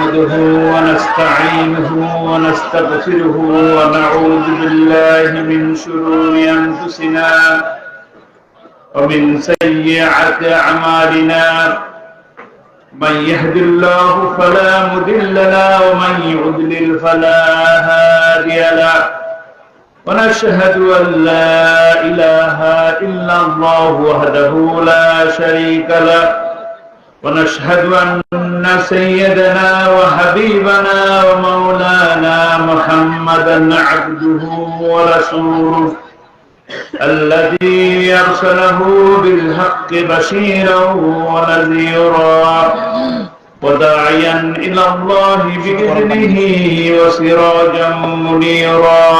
نحمده ونستعينه ونستغفره ونعوذ بالله من شرور أنفسنا ومن سيئات أعمالنا من يهد الله فلا مضل له ومن يضلل فلا هادي له ونشهد أن لا إله إلا الله وحده لا شريك له ونشهد أن سيدنا وحبيبنا ومولانا محمدا عبده ورسوله الذي أرسله بالحق بشيرا ونذيرا وداعيا إلى الله بإذنه وسراجا منيرا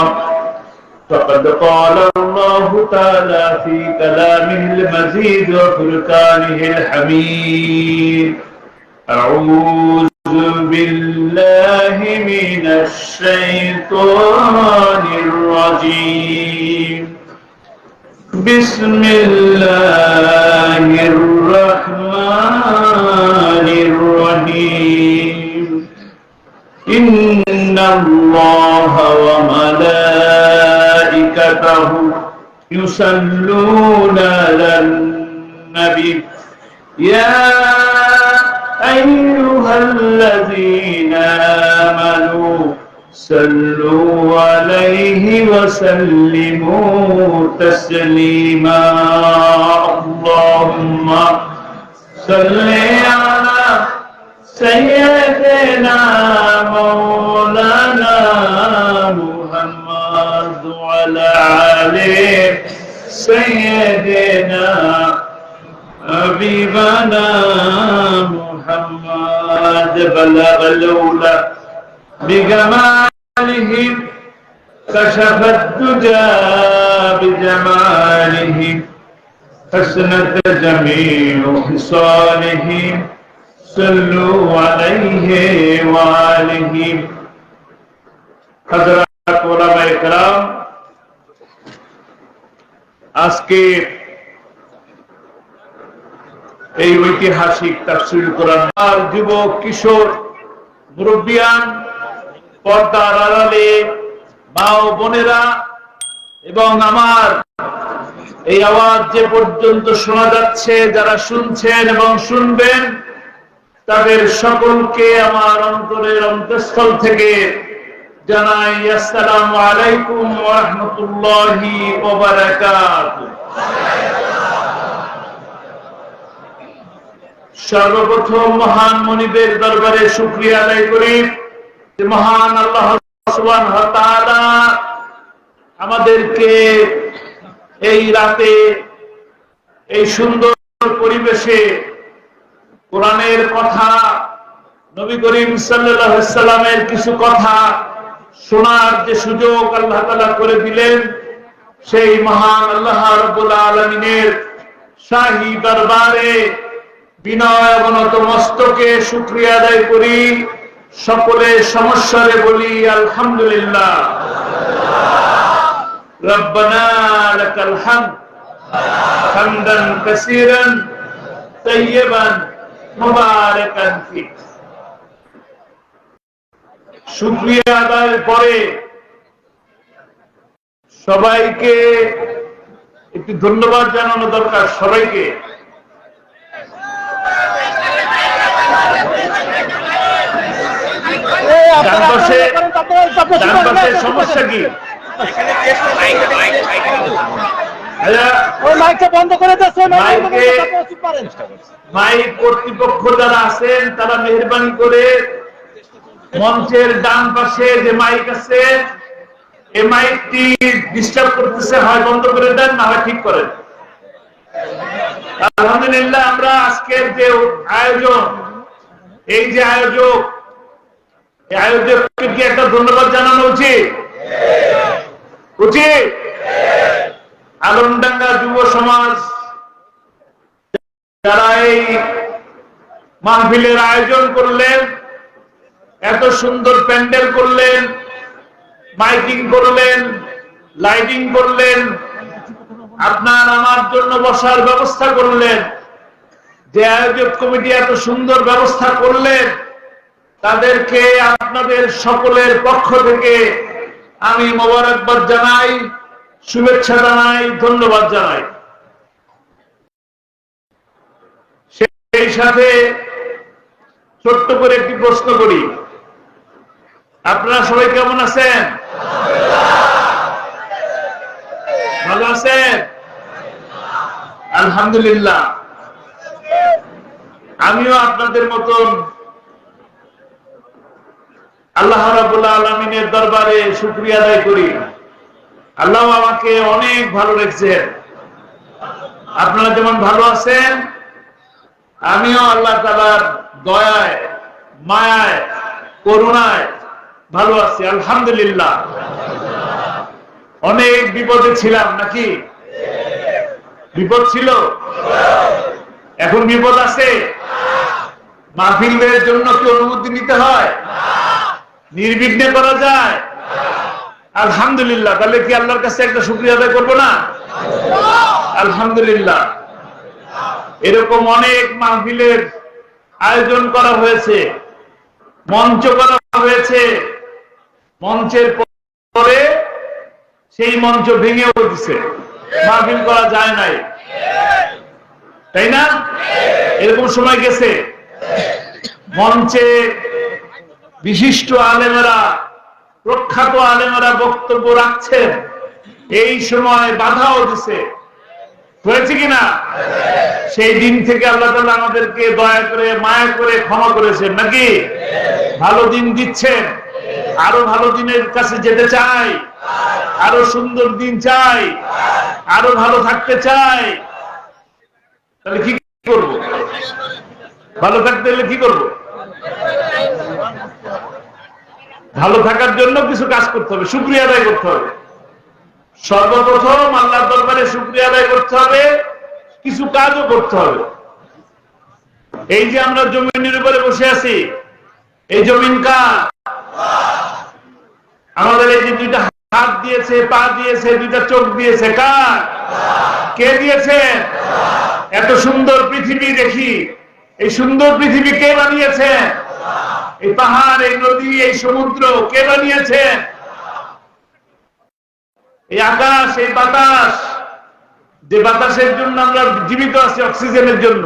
فقد قال الله تعالى في كلامه المزيد وفرقانه الحميد أعوذ بالله من الشيطان الرجيم بسم الله الرحمن الرحيم إن الله وملائكته يصلون على النبي يا أيها الذين آمنوا صلوا عليه وسلموا تسليما اللهم صل على سيدنا مولانا محمد وعلى آله سيدنا حبيبنا محمد بلغ الأولى بجمالهم كشف الدجى بجمالهم حسنت جميع خصالهم صلوا عليه وآله حضرات উলামায়ে কেরাম আজকে এই ঐতিহাসিক তাফসীরুল কোরআন আর যুবক কিশোর মুরব্বিয়ান পর্দার আড়ালে মা ও বোনেরা এবং আমার এই আওয়াজ যে পর্যন্ত শোনা যাচ্ছে যারা শুনছেন এবং শুনবেন তাদের সকলকে আমার অন্তরের অন্তঃস্থল থেকে জানাই আসসালামু আলাইকুম ওয়া রাহমাতুল্লাহি ওয়া বারাকাতুহু। সর্বপ্রথম মহান মনিবের দরবারে শুকরিয়া আদায় করি যে মহান আল্লাহ সুবহানাহু ওয়া তাআলা আমাদেরকে এই রাতে এই সুন্দর পরিবেশে কোরআনের কথা নবী করিম সাল্লাল্লাহু আলাইহি সাল্লামের কিছু কথা শোনার যে সুযোগ আল্লাহ তাআলা করে দিলেন সেই মহান আল্লাহ রাব্বুল আলামিনের শাহী দরবারে বিনয় অবনত মস্তকে শুকরিয়া আদায় করি। সকলে সমস্যারে বলি আলহামদুলিল্লাহ। রব্বানা লাকাল হামদ হামদান কাসীরান তাইয়িবান মুবারাকান ফি। শুকরিয়া আদায়ের পরে সবাইকে একটু ধন্যবাদ জানানো দরকার। সবাইকে সমস্যা কি? মাইক কর্তৃপক্ষ যারা আছেন তারা মেহেরবানি করে মঞ্চের ডান পাশে যে মাইক আছে এই মাইকটি ডিস্টার্ব করতেছে, হয় বন্ধ করে দেন না হয় ঠিক করেন। আলহামদুলিল্লাহ আমরা আজকের যে আয়োজন, এই যে আয়োজক, এই আয়োজককে কি একটা ধন্যবাদ জানানো উচিত? উচিত। আলমডাঙ্গা যুব সমাজ যারা এই মাহফিলের আয়োজন করলেন, এত সুন্দর প্যান্ডেল করলেন, মাইকিং করলেন, লাইটিং করলেন, আপনার আমার জন্য বসার ব্যবস্থা করলেন, যে আয়োজক কমিটি এত সুন্দর ব্যবস্থা করলেন তাদেরকে আপনাদের সকলের পক্ষ থেকে আমি মোবারকবাদ জানাই, শুভেচ্ছা জানাই, ধন্যবাদ জানাই। সেই সাথে ছোট্ট করে একটি প্রশ্ন করি, আপনারা সবাই কেমন আছেন? ভালো আছেন? আলহামদুলিল্লাহ। আমিও আপনাদের মতন আল্লাহ রাব্বুল আলামিনের দরবারে শুকরিয়া আদায় করি। আল্লাহ আমাকে অনেক ভালো রেখেছেন। আপনারা যেমন ভালো আছেন, আমিও আল্লাহ তাআলার দয়ায়, মায়ায়, করুণায় ভালো আছি, আলহামদুলিল্লাহ। অনেক বিপদে ছিলাম নাকি? বিপদ ছিল? এখন বিপদ আছে? মাহফিলের জন্য কি অনুমতি নিতে হয়? নির্বিঘ্নে করা যায়? আলহামদুলিল্লাহ। তাহলে কি আল্লাহর কাছে একটা শুকরিয়া আদায় করবো না? আলহামদুলিল্লাহ। এরকম অনেক মাহফিলের আয়োজন করা হয়েছে, মঞ্চ করা হয়েছে, মঞ্চের পরে সেই মঞ্চ ভেঙেও দিছে, মাহফিল করা যায় নাই, তাই না? এরকম সময় গেছে। মঞ্চে বিশিষ্ট আলেমেরা, প্রখ্যাত আলেমেরা বক্তব্য রাখছেন, এই সময় বাধাও দিছে, হয়েছে কিনা? সেই দিন থেকে আল্লাহ তাআলা আমাদেরকে দয়া করে, মায়া করে ক্ষমা করেছেন নাকি? ভালো দিন দিচ্ছেন। আরো ভালো দিনের কাছে যেতে চাই, আরো সুন্দর দিন চাই, আরো ভালো থাকতে চাই। তাহলে কি করব? ভালো থাকতে হলে কি করব? ভালো থাকার জন্য কিছু কাজ করতে হবে, শুকরিয়া আদায় করতে হবে। সর্বপ্রথম আল্লাহর দরবারে শুকরিয়া আদায় করতে হবে, কিছু কাজও করতে হবে। এই যে আমরা জমিনের উপরে বসে আছি, এই জমিন কার? আমাদের এই যে দুইটা হাত দিয়েছে, পা দিয়েছে, দুইটা চোখ দিয়েছে, কার? কে দিয়েছে? এত সুন্দর পৃথিবী দেখি, এই সুন্দর পৃথিবী কে বানিয়েছে? এই পাহাড়, এই নদী, এই সমুদ্র কে বানিয়েছে? এই আকাশ, এই বাতাস, যে বাতাসের জন্য আমরা জীবিত আছি, অক্সিজেনের জন্য,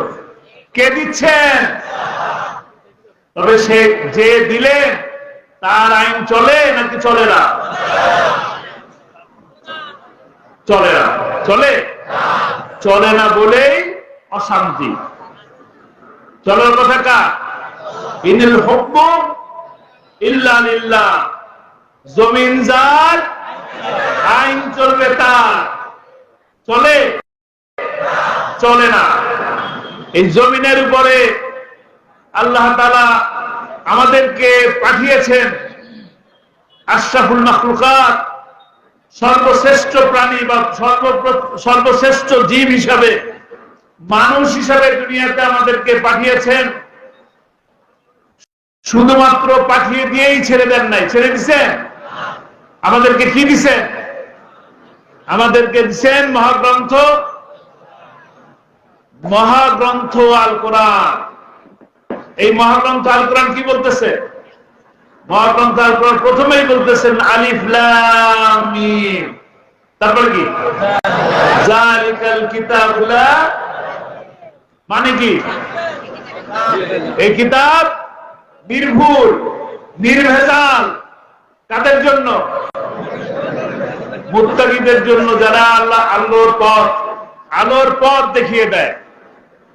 কে দিচ্ছেন? তবে সে যে দিলেন তার আইন চলে নাকি চলে না? চলে না। চলে? চলে না বলেই অশান্তি। চলার কথা কার? ইনিল হুকমু ইল্লা লিল্লাহ। জমিন যার, আইন চলবে তার। চলে? চলে না। এই জমিনের উপরে আল্লাহ তাআলা আমাদেরকে পাঠিয়েছেন আশরাফুল মাখলুকাত, সর্বশ্রেষ্ঠ প্রাণী বা সর্বশ্রেষ্ঠ জীব হিসাবে, মানুষ হিসাবে দুনিয়াতে আমাদেরকে পাঠিয়েছেন। শুধুমাত্র পাঠিয়ে দিয়েই ছেড়ে দেন নাই, ছেড়ে দিছেন? আমাদেরকে কি দিছেন? আমাদেরকে দিছেন মহাগ্রন্থ, মহাগ্রন্থ আল কোরআন। এই মহাগ্রন্থ আল কোরআন কি বলতেছে? মহাগ্রন্থ আল কোরআন প্রথমেই বলতেছেন আলিফ লাম মিম, তারপর কি? যালিকাল কিতাবু লা, মানে কি? এই কিতাব নির্ভুল, নির্ভেজাল। কাদের জন্য? মুত্তাকিদের জন্য, যারা আল্লাহ আলোর পথ দেখিয়ে দেয়।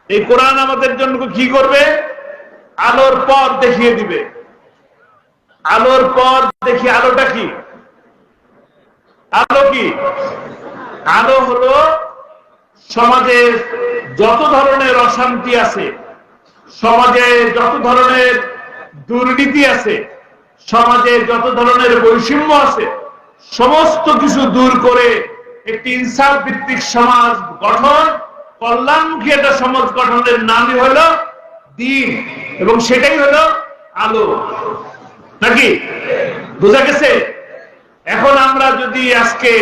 এই কোরআন আমাদের জন্য কি করবে? আলোর পথ দেখিয়ে দিবে। আলোর পথ দেখিয়ে, আলোটা কি? আলো কি? আলো হলো সমাজে যত ধরনের অশান্তি আছে, সমাজে যত ধরনের দুর্নীতি আছে, সমাজে যত ধরনের বৈষম্য আছে, সমস্ত কিছু দূর করে একটি ইনসাফ ভিত্তিক সমাজ গঠন, কল্যাণমুখী একটা সমাজ গঠনের নামই হলো দ্বীন, এবং সেটাই হলো আলো। নাকি? বোঝা গেছে? এখন আমরা যদি আজকে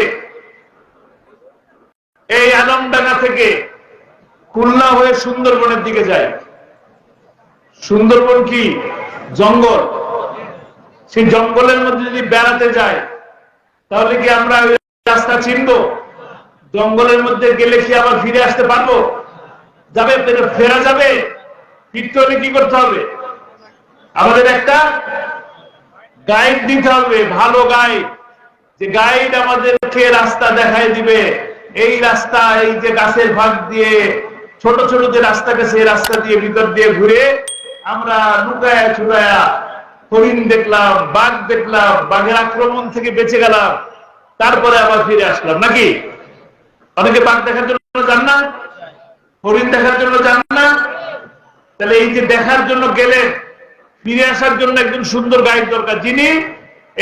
এই আলমডাঙ্গা থেকে খুলনা হয়ে সুন্দরবনের দিকে যাই, সুন্দরবন কি? জঙ্গল। সেই জঙ্গলের মধ্যে যদি বেড়াতে যায় তাহলে কি আমরা ওই রাস্তা চিনবো? জঙ্গলের মধ্যে গেলে কি আবার ফিরে আসতে পারবো? যাবে, ফেরা যাবে? ফিরতে হলে কি করতে হবে? আমাদের একটা গাইড দিতে হবে, ভালো গাইড, যে গাইড আমাদেরকে রাস্তা দেখাই দিবে। এই রাস্তা, এই যে গাছের ফাঁক দিয়ে ছোট ছোট যে রাস্তা গেছে, এই রাস্তা দিয়ে ভিতর দিয়ে ঘুরে আমরা লুকায়া ছুটায়া হরিণ দেখলাম, বাঘ দেখলাম, বাঘের আক্রমণ থেকে বেঁচে গেলাম, তারপরে আবার ফিরে আসলাম। নাকি অনেকে বাঘ দেখার জন্য যান না, হরিণ দেখার জন্য যান না? তাহলে এই যে দেখার জন্য গেলেন, ফিরে আসার জন্য একজন সুন্দর গাইড দরকার, যিনি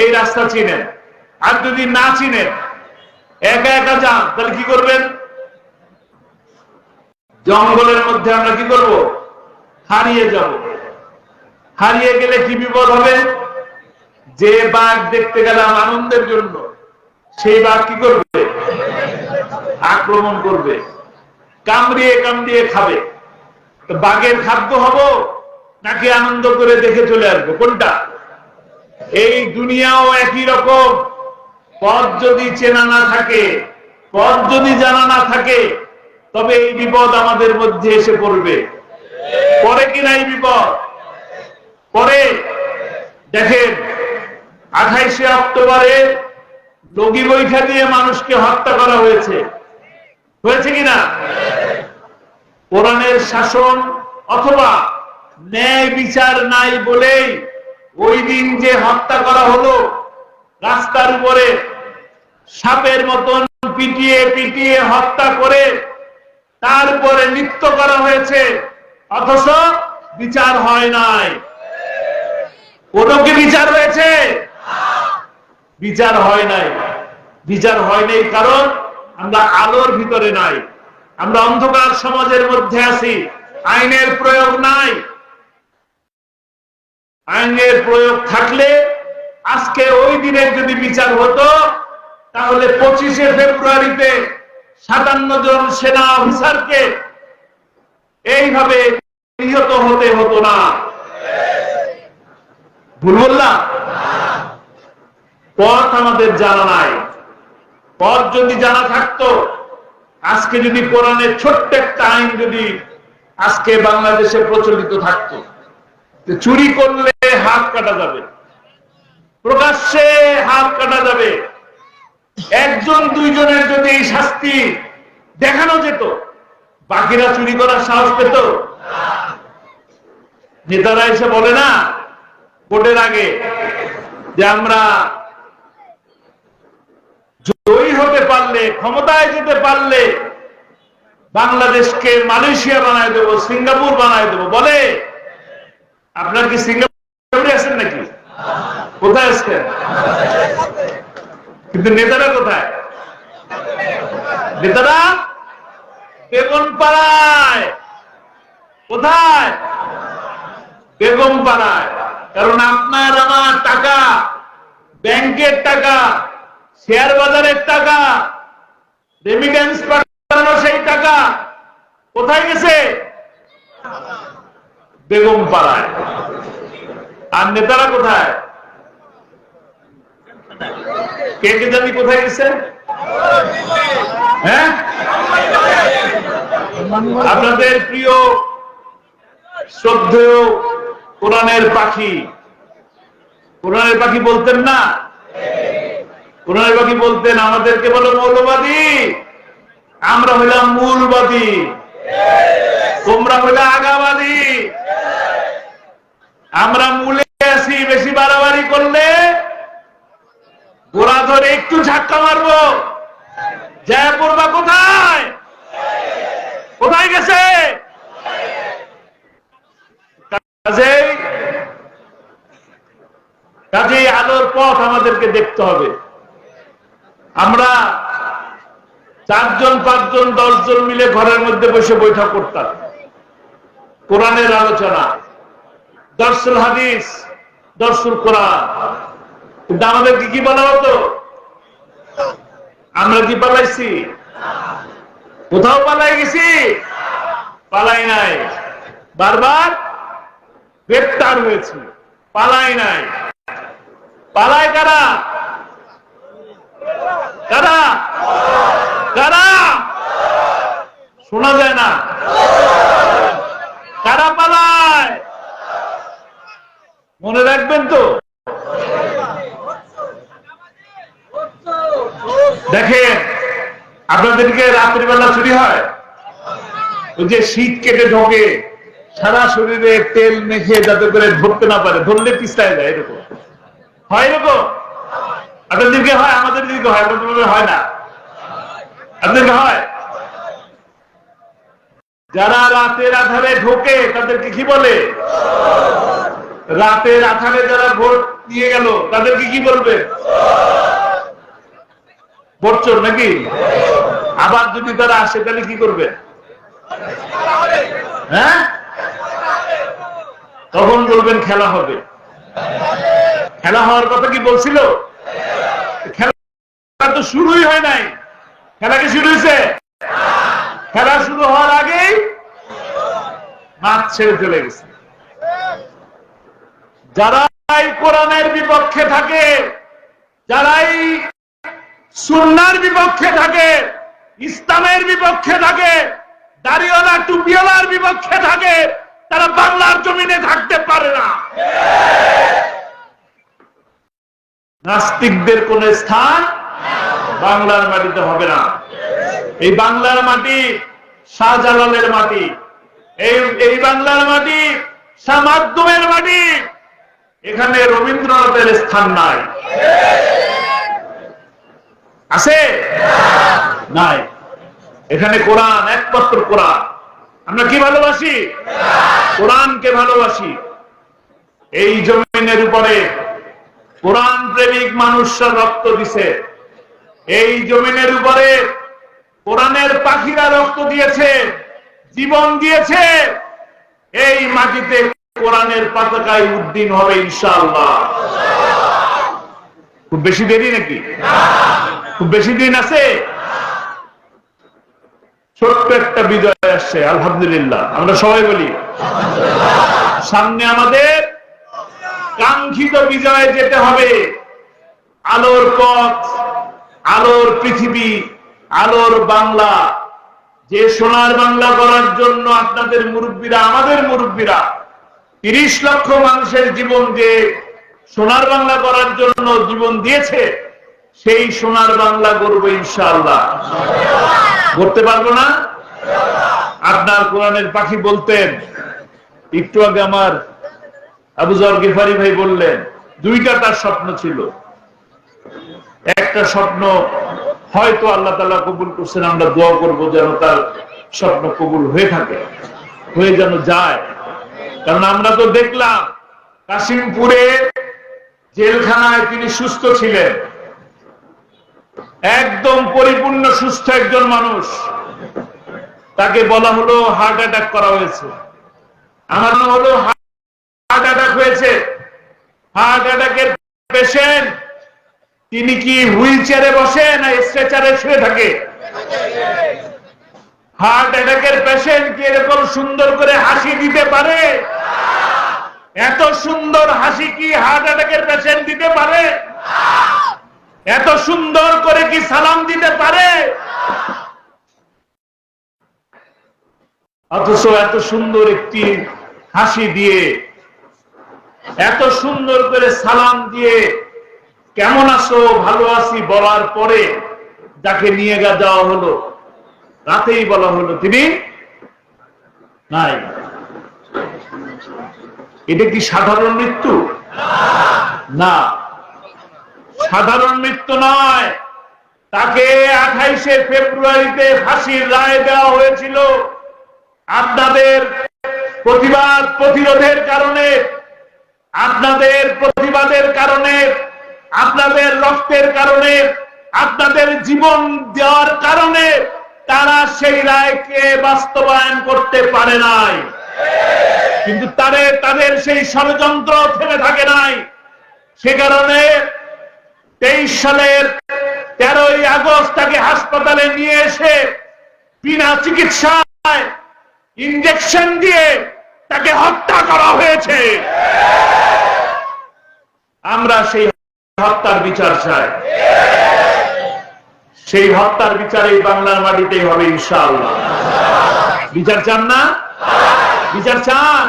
এই রাস্তা চিনেন। আর যদি না চিনেন, একা একা যান, তাহলে কি করবেন? জঙ্গলের মধ্যে আমরা কি করব? হারিয়ে যাব। হারিয়ে গেলে কি বিপদ হবে? যে বাঘ দেখতে গেলাম আনন্দের জন্য, সেই বাঘ কি করবে? আক্রমণ করবে, কামড়িয়ে কামড়িয়ে খাবে। তো বাঘের খাদ্য হব নাকি আনন্দ করে দেখে চলে আসবো? কোনটা? এই দুনিয়াও একই রকম। পথ যদি চেনা না থাকে, পথ যদি জানা না থাকে, তবে এই বিপদ আমাদের মধ্যে এসে পড়বে। পরে কিনা এই বিপদ? পরে। দেখেন, 28শে অক্টোবরে লগি বৈঠা দিয়ে মানুষকে হত্যা করা হয়েছে, হয়েছে কিনা? কোরআনের শাসন অথবা ন্যায় বিচার নাই বলেই ওই দিন যে হত্যা করা হলো, রাস্তার উপরে সাপের মতন পিটিয়ে পিটিয়ে হত্যা করে তারপরে নৃত্য করা হয়েছে, অথচ বিচার হয় নাই। কোন কি বিচার হয়েছে? বিচার হয় নাই। বিচার হয় নাই কারণ আমরা আলোর ভিতরে নাই, আমরা অন্ধকার সমাজের মধ্যে আছি। আইনের প্রয়োগ নাই। আইনের প্রয়োগ থাকলে আজকে ওই দিনের যদি বিচার হতো, তাহলে 25শে ফেব্রুয়ারিতে 57 জন সেনা অফিসারকে এইভাবে নিহত হতে হতো না। ভুল বললাম? পথ আমাদের জানা নাই। পথ যদি জানা থাকতো, আজকে যদি কোরআনের ছোট্ট একটা আইন যদি আজকে বাংলাদেশে প্রচলিত থাকতো, চুরি করলে হাত কাটা যাবে, প্রকাশ্যে হাত কাটা যাবে, একজন দুইজনের যদি এই শাস্তি দেখানো যেত, বাকিরা চুরি করার সাহস পেত? নেতারা এসে বলে না ভোটের আগে যে আমরা জয়ী হতে পারলে, ক্ষমতায় যেতে পারলে বাংলাদেশকে মালয়েশিয়া বানায় দেবো, সিঙ্গাপুর বানায় দেবো। বলে, আপনার কি সিঙ্গাপুরে আছেন নাকি? কোথায় আছেন? কিন্তু নেতারা কোথায়? নেতারা বেগমপাড়ায়। কোথায়? বেগমপাড়ায়। কারণ আপনার আমার টাকা, ব্যাংকের টাকা, শেয়ার বাজারের টাকা, রেমিটেন্স পাঠানো সেই টাকা কোথায় গেছে? বেগমপাড়ায়। আর নেতারা কোথায়? কে কে জানি কোথায় গেছে? হ্যাঁ, আপনাদের প্রিয় শ্রদ্ধেয় কোরআনের পাখি, কোরআনের পাখি বলতেন না? কোরআনের পাখি বলতেন আমাদেরকে বলো মৌলবাদী, আমরা হইলাম মূলবাদী, তোমরা হইলে আগাবাদী। আমরা মূলে আছি, বেশি বাড়াবাড়ি করলে গোড়া ধরে একটু ঝাক্কা মারবো, যা পড়বা কোথায়? কোথায় গেছে? কাজেই আলোর পথ আমাদেরকে দেখতে হবে। আমরা 4 জন 5 জন 10 জন মিলে ঘরের মধ্যে বসে বৈঠক করতাম, কোরআনের আলোচনা, দর্সুল হাদিস, দর্সুল কোরআন। কিন্তু আমাদেরকে কি বলা হতো? আমরা কি পালাইছি? কোথাও পালাই গেছি? পালাই নাই। বারবার গ্রেফতার হয়েছি, পালাই নাই। পালায় কারা? কারা কারা? শোনা যায় না। কারা পালায়? মনে রাখবেন তো। দেখেন, আপনাদেরকে রাত্রিবেলা চুরি হয়, ওই যে শীত কেটে ঢোকে, সারা শরীরে তেল মেখে যাতে করে ধরতে না পারে, ধরলে পিছলায় যায়, এরকম হয়। এরকম আপনাদেরকে হয়? আমাদের দিকে হয়? আপনাদের হয় না? আপনাদেরকে হয়? যারা রাতের আধারে ঢোকে তাদেরকে কি বলে? রাতের আধারে যারা ভোট নিয়ে গেল তাদেরকে কি বলবে? ভোট চোর নাকি? আবার যদি তারা আসে তাহলে কি করবে? হ্যাঁ, তখন বলবেন খেলা হবে। খেলা হওয়ার কথা কি বলছিল? খেলা তো শুরুই হয় নাই। খেলা কি শুরু হয়েছে? খেলা শুরু হওয়ার আগেই মাঠ ছেড়ে চলে গেছে। যারাই কোরআনের বিপক্ষে থাকে, যারাই সুন্নাহর বিপক্ষে থাকে, ইসলামের বিপক্ষে থাকে, দাড়িওয়ালা টুপিওয়ালার বিপক্ষে থাকে, তারা বাংলার জমিনে থাকতে পারে না। নাস্তিকদের কোন স্থান বাংলার মাটিতে হবে না। এই বাংলার মাটি শাহজালালের মাটি, এই বাংলার মাটি শাহ মাকদুমের মাটি। এখানে রবীন্দ্রনাথের স্থান নাই। আছে? নাই। এখানে কোরআন, একমাত্র কোরআন। আমরা কি ভালোবাসি? কোরআনকে ভালোবাসি। এই জমিনের উপরে কোরআন প্রেমিক মানুষরা রক্ত দিছে। এই জমিনের উপরে কোরআনের পাখিরা রক্ত দিয়েছে, জীবন দিয়েছে। এই মাটিতে কোরআনের পতাকায় উদ্দিন হবে ইনশাআল্লাহ। খুব বেশি দেরি নাকি? খুব বেশি দিন আছে। ছোট্ট একটা বিজয় আসছে, আলহামদুলিল্লাহ। আমরা সবাই বলি সামনে আমাদের কাঙ্ক্ষিত বিজয়ে যেতে হবে। আলোর পথ, আলোর পৃথিবী, আলোর বাংলা। যে সোনার বাংলা করার জন্য আপনাদের মুরব্বীরা, আমাদের মুরব্বীরা 30 লক্ষ মানুষের জীবন দিয়ে সোনার বাংলা করার জন্য জীবন দিয়েছে, সেই সোনার বাংলা গড়বো ইনশাআল্লাহ। গড়তে পারবো না? আপনার কোরআনের পাখি বলতেন, একটু আগে আমার আবু যর গিফারি ভাই বললেন, দুইটা তার স্বপ্ন ছিল। একটা স্বপ্ন হয়তো আল্লাহ তাআলা কবুল করছেন, আমরা দোয়া করব যেন তার স্বপ্ন কবুল হয়ে থাকে, হয়ে যেন যায়। কারণ আমরা তো দেখলাম কাশিমপুরে জেলখানায় তিনি সুস্থ ছিলেন, একদম পরিপূর্ণ সুস্থ একজন মানুষ। তাকে বলা হলো হার্ট অ্যাটাক করা হয়েছে। আমার হলো হার্ট অ্যাটাক হয়েছে। হার্ট অ্যাটাকের পেশেন্ট, তিনি কি হুইল চেয়ারে বসে না স্ট্রেচারে শুয়ে থাকে? হার্ট অ্যাটাকের পেশেন্ট কি এরকম সুন্দর করে হাসি দিতে পারে? এত সুন্দর হাসি কি হার্ট অ্যাটাকের পেশেন্ট দিতে পারে? এত সুন্দর করে কি সালাম দিতে পারে? অথচ এত সুন্দর একটি হাসি দিয়ে, এত সুন্দর করে সালাম দিয়ে, কেমন আছো, ভালো আছি বলার পরে যাকে নিয়ে যাওয়া হলো, রাতেই বলা হলো তিনি নাই। এটা কি সাধারণ মৃত্যু? না, সাধারণ মৃত্যু নয়। তাকে 28শে ফেব্রুয়ারিতে ফাঁসির রায় দেওয়া হয়েছিল। আপনাদের প্রতিবাদ প্রতিরোধের কারণে, আপনাদের প্রতিবাদের কারণে, আপনাদের রক্তের কারণে, আপনাদের জীবন দেওয়ার কারণে তারা সেই রায়কে বাস্তবায়ন করতে পারে নাই। কিন্তু তাদের সেই ষড়যন্ত্র থেমে থাকে নাই। সে কারণে 23 সালের 13ই আগস্ট তাকে হাসপাতালে নিয়ে এসে বিনা চিকিৎসায় ইনজেকশন দিয়ে তাকে হত্যা করা হয়েছে। আমরা সেই হত্যার বিচার চায়, সেই হত্যার বিচার এই বাংলার মাটিতেই হবে ইনশাআল্লাহ। বিচার চান না? বিচার চান?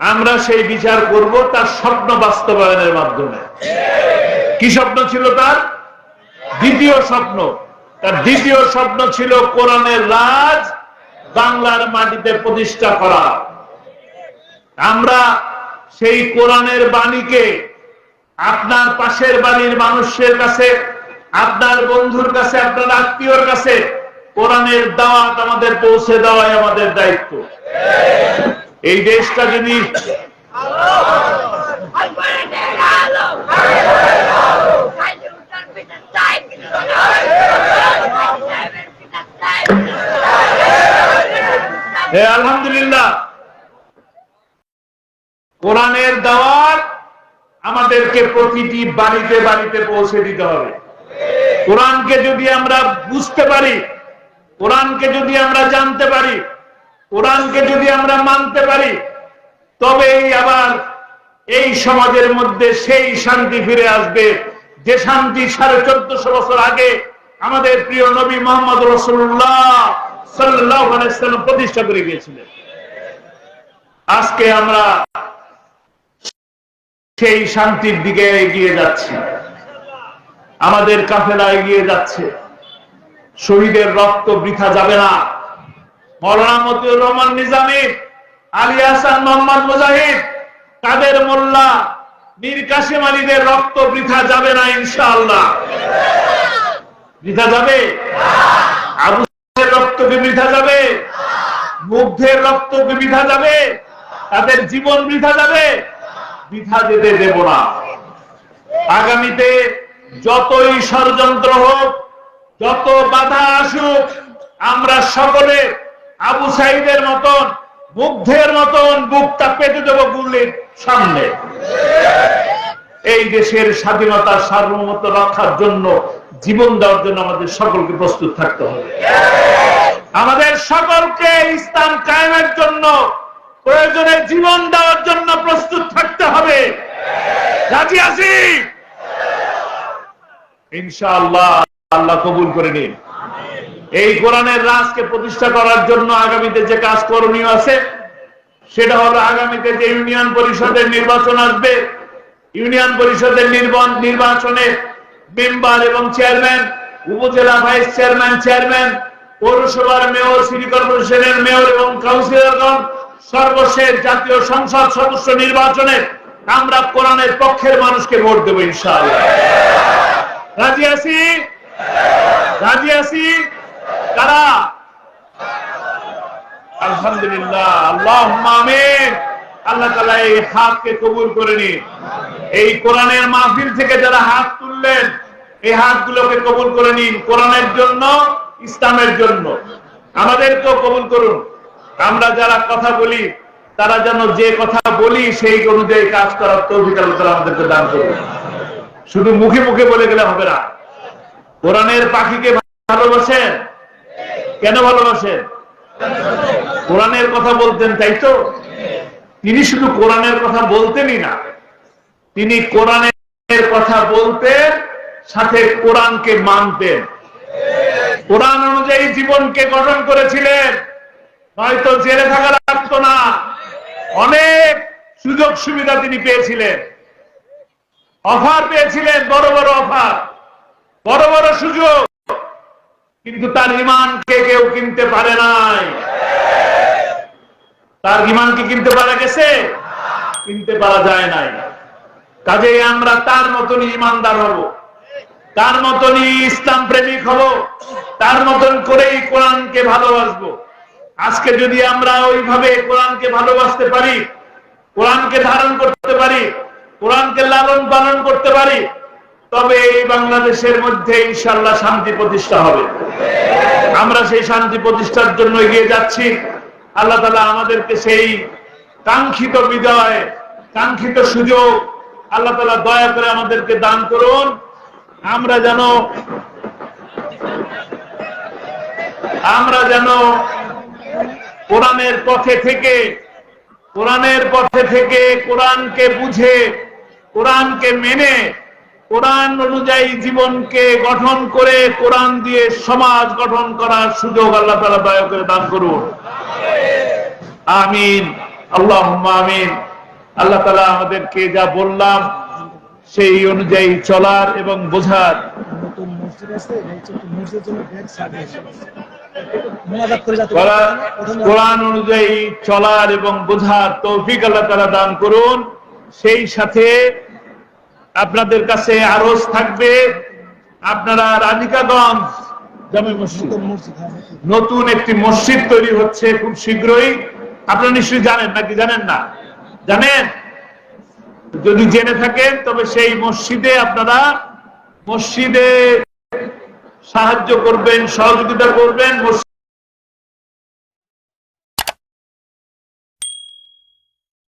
আমরা সেই বিচার করব তার স্বপ্ন বাস্তবায়নের মাধ্যমে। কি স্বপ্ন ছিল তার? দ্বিতীয় স্বপ্ন। তার দ্বিতীয় স্বপ্ন ছিল কোরআনের রাজ বাংলার মাটিতে প্রতিষ্ঠা করা। আমরা সেই কোরআনের বাণীকে আপনার পাশের বাড়ির মানুষের কাছে, আপনার বন্ধুর কাছে, আপনার আত্মীয়র কাছে কোরআনের দাওয়াত আমাদের পৌঁছে দেওয়াই আমাদের দায়িত্ব। এই দেশটা যদি আলহামদুলিল্লাহ কোরআনের দাওয়াত আমাদেরকে প্রতিটি বাড়িতে বাড়িতে পৌঁছে দিতে হবে। কোরআনকে যদি আমরা বুঝতে পারি, কোরআনকে যদি আমরা জানতে পারি, কোরআনকে যদি আমরা মানতে পারি, তবেই আবার এই সমাজের মধ্যে সেই শান্তি ফিরে আসবে যে শান্তি 1450 বছর আগে আমাদের প্রিয় নবী মুহাম্মদ রাসূলুল্লাহ সাল্লাল্লাহু আলাইহি ওয়াসাল্লাম প্রতিষ্ঠা করে গিয়েছিলেন। আজকে আমরা সেই শান্তির দিকে এগিয়ে যাচ্ছি, আমাদের কাফেলা এগিয়ে যাচ্ছে। শহীদের রক্ত বৃথা যাবে না। মাওলানা মতিউর রহমান নিজামী, আলী হাসান মোহাম্মদ মুজাহিদ, কাদের মোল্লা, মীর কাসেম আলীদের রক্ত বৃথা যাবে না ইনশাআল্লাহ। বৃথা যাবে? আবু সাইদের রক্ত কি বৃথা যাবে? মুগ্ধের রক্ত কি বৃথা যাবে? তাদের জীবন বৃথা যাবে? বৃথা যেতে দেব না। আগামীতে যতই ষড়যন্ত্র হোক, যত বাধা আসুক, আমরা সকলে আবু সাইদের মতন, মুগ্ধের মতন বুকটা পেতে দেব গুলির সামনে। এই দেশের স্বাধীনতা সার্বভৌমত্ব রক্ষার জন্য, জীবন দেওয়ার জন্য আমাদের সকলকে প্রস্তুত থাকতে হবে। আমাদের সকলকে ইসলাম কায়েমের জন্য, প্রয়োজনে জীবন দেওয়ার জন্য প্রস্তুত থাকতে হবে। রাজি আছি ইনশাআল্লাহ। আল্লাহ কবুল করে নিন। এই কোরআনের রাজকে প্রতিষ্ঠা করার জন্য আগামীতে যে কাজ করণীয় আছে, সেটা হলো আগামীতে যে ইউনিয়ন পরিষদের নির্বাচন আসবে, ইউনিয়ন পরিষদের নির্বাচনে মেম্বার এবং চেয়ারম্যান, উপজেলা ভাইস চেয়ারম্যান, চেয়ারম্যান, পৌরসভার মেয়র, সিটি কর্পোরেশনের মেয়র এবং কাউন্সিলরগণ, সর্বশেষ জাতীয় সংসদ সদস্য নির্বাচনে আমরা কোরআনের পক্ষের মানুষকে ভোট দেব ইনশাআল্লাহ। রাজি আছি? রাজি আছি? কারা? আলহামদুলিল্লাহ, আল্লাহুম্মা আমিন। আল্লাহ তাআলা এই হাতকে কবুল করে নিন। এই কোরআনের মাহফিল থেকে যারা হাত তুললেন, এই হাতগুলোকে কবুল করে নিন। কোরআনের জন্য, ইসলামের জন্য আমাদেরকেও কবুল করুন। আমরা যারা কথা বলি, তারা যেন যে কথা বলি সেই অনুযায়ী কাজ করার তৌফিক আল্লাহ তাআলা আমাদেরকে দান করুন। শুধু মুখে মুখে বলে গেলে হবে না। কোরআনের পাখিকে ভালোবাসেন? কেন ভালোবাসেন? কোরআনের কথা বলতেন, তাই তো? তিনি শুধু কোরআনের কথা বলতেনই না, তিনি কোরআনের কথা বলতেন, সাথে কোরআনকে মানতেন। কোরআন অনুযায়ী জীবনকে গঠন করেছিলেন, নয়তো জেলে থাকা লাগতো না। অনেক সুযোগ সুবিধা তিনি পেয়েছিলেন, অফার পেয়েছিলেন, বড় বড় অফার, বড় বড় সুযোগ, কিন্তু তার ঈমানকে কেউ কিনতে পারে নাই। তার ঈমানকে কিনতে পারা গেছে? কিনতে পারা যায় নাই। কাজেই আমরা তার মতনই ঈমানদার হব, তার মতনই ইসলাম প্রেমিক হব, তার মতন করেই কোরআনকে ভালোবাসবো। আজকে যদি আমরা ওইভাবে কোরআনকে ভালোবাসতে পারি, কোরআনকে ধারণ করতে পারি, কোরআনকে লালন পালন করতে পারি, তবে এই বাংলাদেশের মধ্যে ইনশাআল্লাহ শান্তি প্রতিষ্ঠা হবে। আমরা সেই শান্তি প্রতিষ্ঠার জন্য এগিয়ে যাচ্ছি। আল্লাহ তাআলা আমাদেরকে সেই কাঙ্ক্ষিত বিজয়, কাঙ্ক্ষিত সুযোগ আল্লাহ তাআলা দয়া করে আমাদেরকে দান করুন। আমরা যেন কোরআনের পথে থেকে কোরআনের পথে থেকে কোরআনকে বুঝে কোরআনকে মেনে কোরআন অনুযায়ী জীবনকে গঠন করে কোরআন দিয়ে সমাজ গঠন করার সুযোগ আল্লাহ তাআলা দয়া করে দান করুন। আমিন, আল্লাহুম্মা আমিন। আল্লাহ তাআলা আমাদেরকে যা বললাম সেই অনুযায়ী চলার এবং বোঝার, কোরআন অনুযায়ী চলার এবং বোঝার তৌফিক আল্লাহ তাআলা দান করুন। সেই সাথে আপনাদের কাছে আরজ থাকবে, আপনারা রাধিকাগঞ্জ জামে মসজিদ নতুন একটি মসজিদ তৈরি হচ্ছে খুব শীঘ্রই। আপনারা নিশ্চয়ই জানেন, নাকি জানেন না? জানেন? যদি জেনে থাকেন তবে সেই মসজিদে আপনারা মসজিদে সাহায্য করবেন, সহযোগিতা করবেন।